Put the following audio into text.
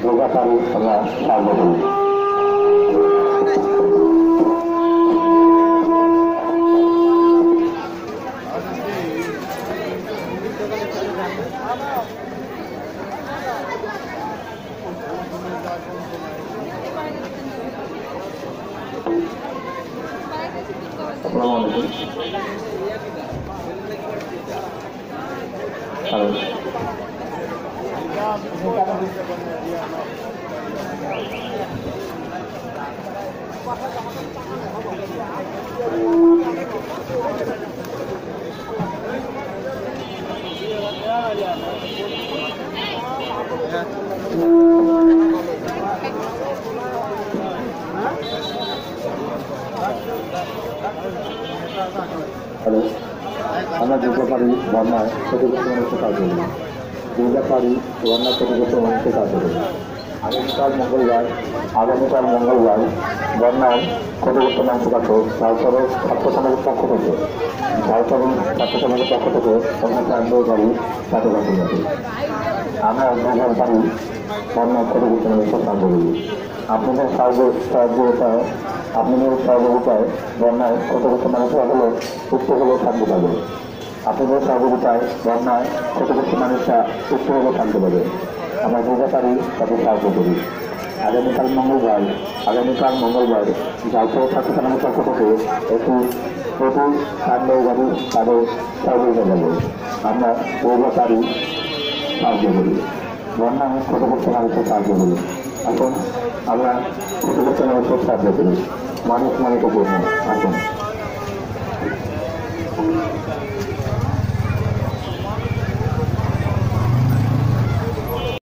যোগাকারী আমরা সাহায্য করি। আমরা দুর্গাপাড়ি বন্যায় ক্ষতিগ্রস্ত মানুষের কাজ করি। দুর্গাপাড়ি বন্যায় ক্ষতিগ্রস্ত মানুষের কাজ করি। আগামীকাল মঙ্গলবার বন্যায় ক্ষতিগ্রস্ত মানুষের কাছে ঝাড়খণ্ড ছাত্র সমাজের পক্ষ থেকে অনেক আন্দোলন গাড়ি সাথে কাছে যাবে। আমরা দুর্গাপাড়ি বন্যায় ক্ষতিগ্রস্ত মানুষের কাজ করি। আপনাদের সহযোগিতায় বন্যায় ক্ষতিগ্রস্ত মানুষরা হলো সুস্থ হলেও থাকতে পারবে। আপনাদের সহযোগিতায় বন্যায় ক্ষতিগ্রস্ত মানুষরা সুস্থ হলেও থাকতে পারবে। আমরা দুর্গাপাড়ি তাদের সাহায্য করি। আগামীকাল মঙ্গলবার ঝাড়খণ্ড ছাত্র সমাজের পক্ষ থেকে একটি আন্দোলন গাড়ি তাদের সহযোগিতা যাবে। আমরা দুর্গাপাড়ি সাহায্য করি। বন্যায় ক্ষতিগ্রস্ত মানুষের সাহায্য করি। এখন আমরা ক্ষতিগ্রস্ত মানুষের সাহায্য করি। মানুষ মানুষের জন্য আসুন।